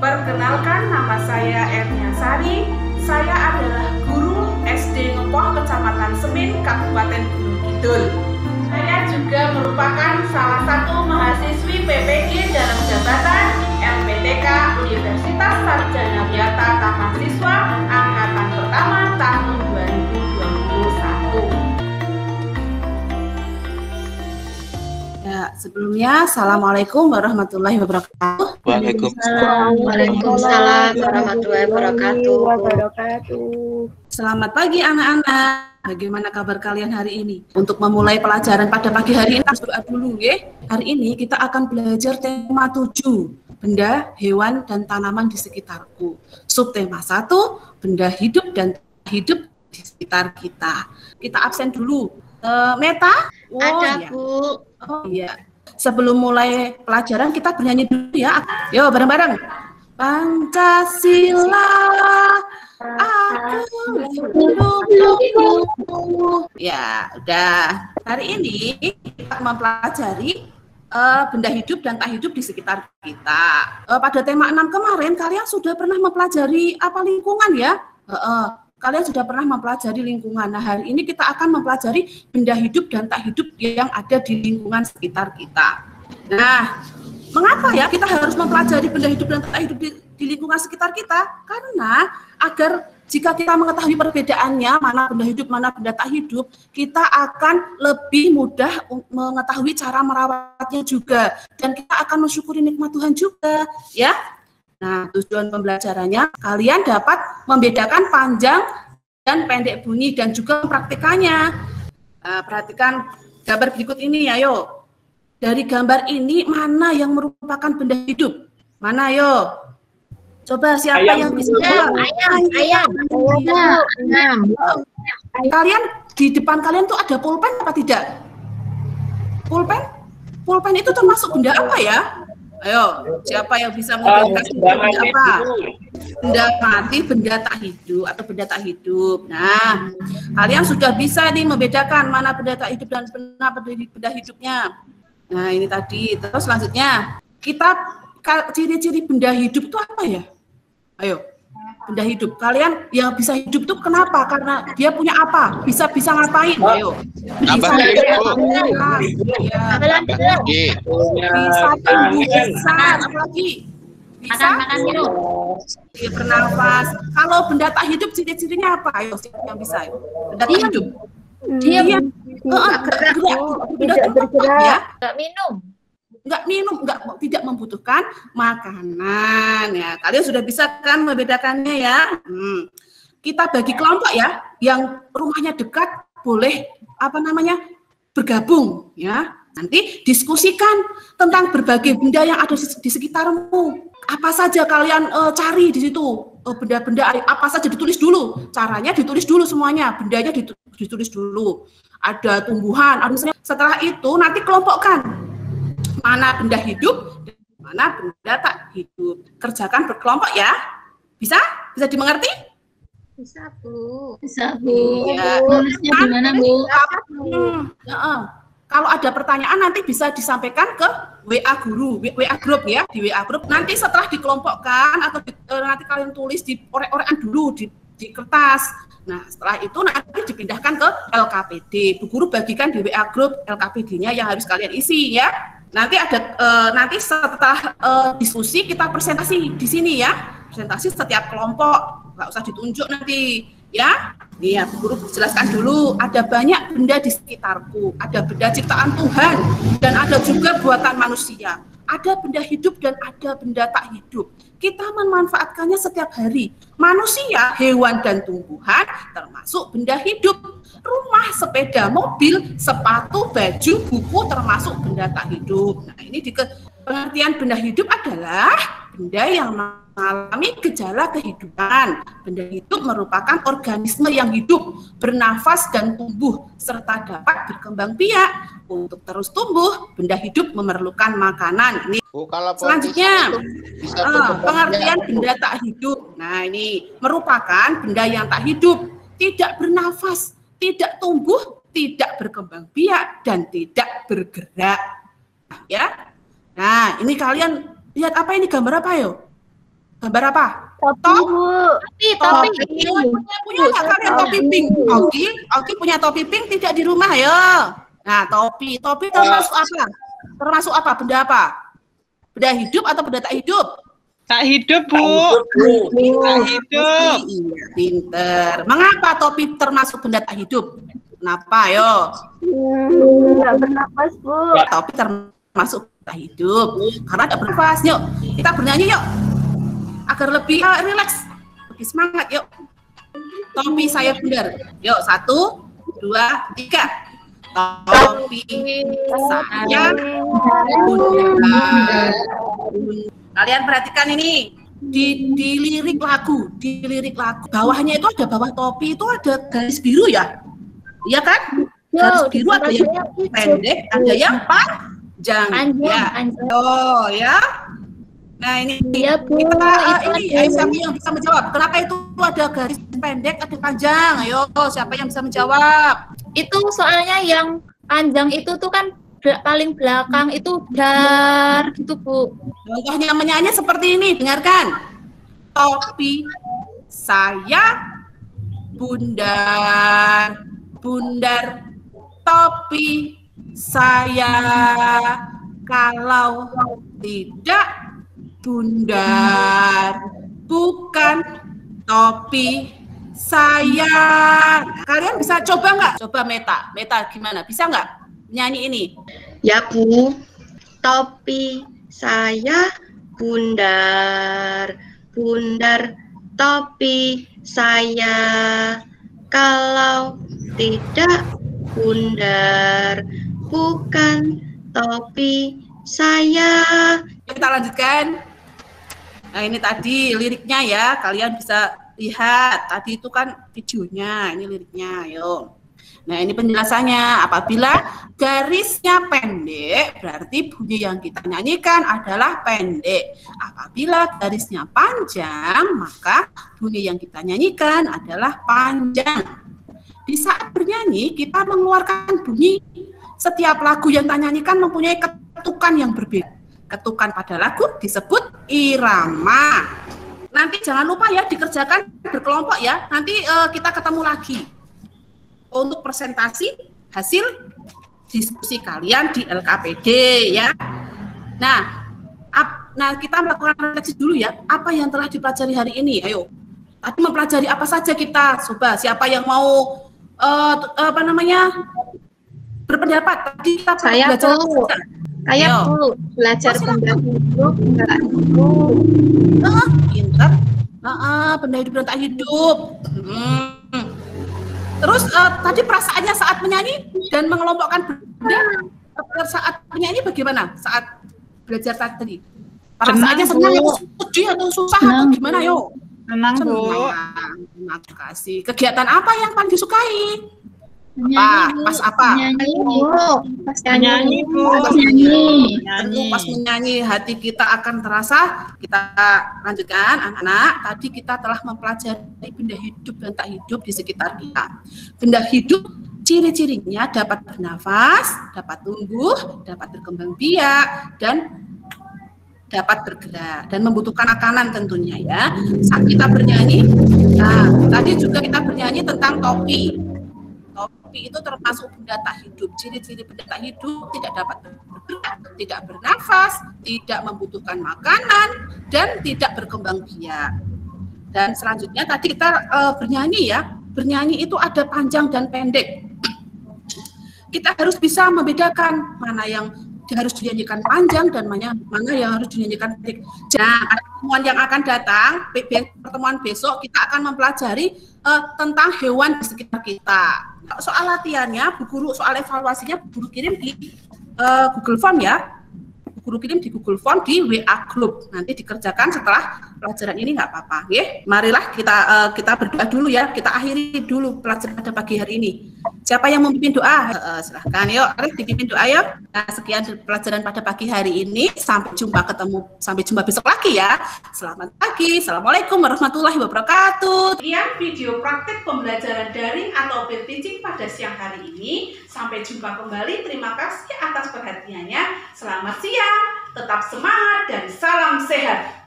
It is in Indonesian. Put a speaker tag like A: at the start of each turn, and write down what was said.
A: Perkenalkan, nama saya Ernia Sari. Saya adalah guru SD Ngepoh, Kecamatan Semin, Kabupaten Gunung Kidul. Saya juga merupakan salah satu mahasiswi PPG dalam jabatan LPTK Universitas Sarjana Wiyata Taman Siswa Angkatan Pertama tahun 2021.
B: Ya, sebelumnya Assalamualaikum warahmatullahi wabarakatuh.
C: Waalaikumsalam warahmatullahi wabarakatuh.
B: Selamat pagi anak-anak. Bagaimana kabar kalian hari ini? Untuk memulai pelajaran pada pagi hari ini, berdoa dulu ya. Hari ini kita akan belajar tema 7, benda, hewan, dan tanaman di sekitarku. Subtema 1, benda hidup dan tak hidup di sekitar kita. Kita absen dulu. Meta?
C: Ada,
B: ya.
C: Bu.
B: Oh iya. Sebelum mulai pelajaran kita bernyanyi dulu ya. Yo bareng-bareng. Pancasila, aku hidupku. Ya, udah. Hari ini kita mempelajari benda hidup dan tak hidup di sekitar kita. Pada tema 6 kemarin kalian sudah pernah mempelajari apa lingkungan ya? Kalian sudah pernah mempelajari lingkungan. Nah, hari ini kita akan mempelajari benda hidup dan tak hidup yang ada di lingkungan sekitar kita. Nah, mengapa ya kita harus mempelajari benda hidup dan tak hidup di lingkungan sekitar kita? Karena agar jika kita mengetahui perbedaannya, mana benda hidup, mana benda tak hidup, kita akan lebih mudah mengetahui cara merawatnya juga. Dan kita akan mensyukuri nikmat Tuhan juga, ya. Nah, tujuan pembelajarannya, kalian dapat membedakan panjang dan pendek bunyi dan juga mempraktikannya. Perhatikan gambar berikut ini ya, yo. Dari gambar ini, mana yang merupakan benda hidup? Mana, yo? Coba siapa yang bisa jawab?
C: Ayam.
B: Kalian, di depan kalian tuh ada pulpen apa tidak? Pulpen? Pulpen itu termasuk benda apa ya? Ayo, siapa yang bisa membedakan benda apa? Benda mati, benda tak hidup atau benda tak hidup. Nah, kalian sudah bisa nih membedakan mana benda tak hidup dan mana benda hidupnya. Nah, ini tadi. Terus selanjutnya, kita ciri-ciri benda hidup itu apa ya? Ayo, benda hidup. Kalian yang bisa hidup tuh kenapa? Karena dia punya apa? Bisa ngapain? Ayo. Bisa tumbuh besar, apalagi bisa bernafas. Kalau benda tak hidup ciri-cirinya apa? Ayo, siapa yang bisa? Benda tak hidup. Dia tidak bergerak, ya. Nggak minum, tidak membutuhkan makanan. Ya, kalian sudah bisa kan membedakannya ya. Kita bagi kelompok ya, yang rumahnya dekat boleh bergabung ya. Nanti diskusikan tentang berbagai benda yang ada di sekitarmu. Apa saja kalian cari di situ, benda-benda apa saja ditulis dulu. Caranya ditulis dulu semuanya, bendanya ditulis dulu. Ada tumbuhan, misalnya. Setelah itu nanti kelompokkan mana benda hidup, mana benda tak hidup. Kerjakan berkelompok ya. Bisa? Bisa dimengerti?
C: Bisa, Bu.
B: Ya.
C: Nulisnya gimana, Bu?
B: Kalau ada pertanyaan nanti bisa disampaikan ke WA guru, WA grup ya, di WA grup. Nanti setelah dikelompokkan atau nanti kalian tulis di orek-orekan dulu di kertas. Nah, setelah itu nanti dipindahkan ke LKPD. Bu guru bagikan di WA grup LKPD-nya yang harus kalian isi ya. Nanti nanti setelah diskusi kita presentasi di sini ya. Presentasi setiap kelompok, nggak usah ditunjuk nanti ya. Nih ya, Bu guru jelaskan dulu, ada banyak benda di sekitarku, ada benda ciptaan Tuhan dan ada juga buatan manusia. Ada benda hidup dan ada benda tak hidup. Kita memanfaatkannya setiap hari. Manusia, hewan dan tumbuhan termasuk benda hidup. Rumah, sepeda, mobil, sepatu, baju, buku termasuk benda tak hidup. Nah, ini pengertian benda hidup adalah benda yang mengalami gejala kehidupan. Benda hidup merupakan organisme yang hidup, bernafas dan tumbuh, serta dapat berkembang biak. Untuk terus tumbuh, benda hidup memerlukan makanan. Ini selanjutnya, pengertian benda tak hidup. Nah, ini merupakan benda yang tak hidup, tidak bernafas, tidak tumbuh, tidak berkembang biak, dan tidak bergerak. Ya. Nah, ini kalian lihat apa ini, gambar apa yo? Gambar apa?
C: Topi, Bu. Topi.
B: Punya nggak kalian topi pink? Oki punya topi pink tidak di rumah ya? Nah, topi termasuk apa? Termasuk apa? Benda apa? Benda hidup atau benda tak hidup?
D: Tak hidup, Bu. Tak hidup.
B: Iya, pinter. Mengapa topi termasuk benda tak hidup? Kenapa, yo?
C: Nggak bernapas, Bu.
B: Topi termasuk benda tak hidup. Karena tidak bernafas. Yuk, kita bernyanyi yuk. Agar lebih rileks, lebih semangat, yuk. Topi saya bundar. Yuk, 1, 2, 3. Topi saya bundar. Kalian perhatikan ini di lirik lagu, bawahnya itu ada bawah topi itu ada garis biru ya, iya kan? Garis biru ada yang pendek, ada yang panjang. Ya, oh ya. Nah ini
C: Iya, Bu.
B: siapa yang bisa menjawab? Kenapa itu ada garis pendek, ada panjang? Ayo, siapa yang bisa menjawab?
C: Itu soalnya yang panjang itu tuh kan paling belakang itu dar gitu, Bu.
B: Contohnya menyanyi seperti ini, dengarkan. Topi saya bundar, topi saya kalau tidak bundar, bukan topi saya. Kalian bisa coba nggak? Coba Meta gimana? Bisa nggak nyanyi ini?
E: Ya, Bu. Topi saya bundar, topi saya kalau tidak bundar, bukan topi saya.
B: Kita lanjutkan. Nah, ini tadi liriknya ya, kalian bisa lihat. Tadi itu kan videonya, ini liriknya, ayo. Nah, ini penjelasannya. Apabila garisnya pendek, berarti bunyi yang kita nyanyikan adalah pendek. Apabila garisnya panjang, maka bunyi yang kita nyanyikan adalah panjang. Di saat bernyanyi, kita mengeluarkan bunyi. Setiap lagu yang kita nyanyikan mempunyai ketukan yang berbeda. Ketukan pada lagu disebut irama. Nanti jangan lupa ya dikerjakan berkelompok ya. Nanti kita ketemu lagi untuk presentasi hasil diskusi kalian di LKPD ya. Nah, kita melakukan refleksi dulu ya. Apa yang telah dipelajari hari ini? Ayo. Tadi mempelajari apa saja kita? Coba siapa yang mau berpendapat? Tadi kita belajar apa saja?
E: Saya dulu belajar benda hidup, enggak
B: pinter. Benda hidup dan tak hidup. Terus tadi perasaannya saat menyanyi dan mengelompokkan benda saat menyanyi bagaimana? Saat belajar tadi? Perasaannya senang atau sedih atau susah atau gimana? Yo.
D: Senang, Bu.
B: Terima kasih. Kegiatan apa yang paling disukai? Pas apa?
D: Menyanyi, Bu.
B: Pas menyanyi hati kita akan terasa. Kita lanjutkan anak-anak. Tadi kita telah mempelajari benda hidup dan tak hidup di sekitar kita. Benda hidup ciri-cirinya dapat bernafas, dapat tumbuh, dapat berkembang biak, dan dapat bergerak dan membutuhkan makanan tentunya ya. Saat kita bernyanyi, nah tadi juga kita bernyanyi tentang topi. Topi itu termasuk benda tak hidup. Ciri-ciri benda tak hidup tidak dapat bergerak, tidak bernafas, tidak membutuhkan makanan, dan tidak berkembang biak. Dan selanjutnya tadi kita bernyanyi ya. Bernyanyi itu ada panjang dan pendek. Kita harus bisa membedakan mana yang harus dinyanyikan panjang dan mana yang harus dinyanyikan pendek. Nah, pertemuan yang akan datang, pertemuan besok kita akan mempelajari tentang hewan di sekitar kita. Soal latihannya, Bu Guru, soal evaluasinya Bu Guru kirim di Google Form ya. Bu Guru kirim di Google Form di WA Group. Nanti dikerjakan setelah pelajaran ini nggak apa-apa. Marilah kita berdoa dulu ya. Kita akhiri dulu pelajaran pada pagi hari ini. Siapa yang memimpin doa? Silahkan yuk, Arif dipimpin doa yuk. Nah, sekian pelajaran pada pagi hari ini. Sampai jumpa besok lagi ya. Selamat pagi. Assalamualaikum warahmatullahi wabarakatuh.
A: Sekian video praktik pembelajaran daring atau peer teaching pada siang hari ini. Sampai jumpa kembali. Terima kasih atas perhatiannya. Selamat siang, tetap semangat dan salam sehat.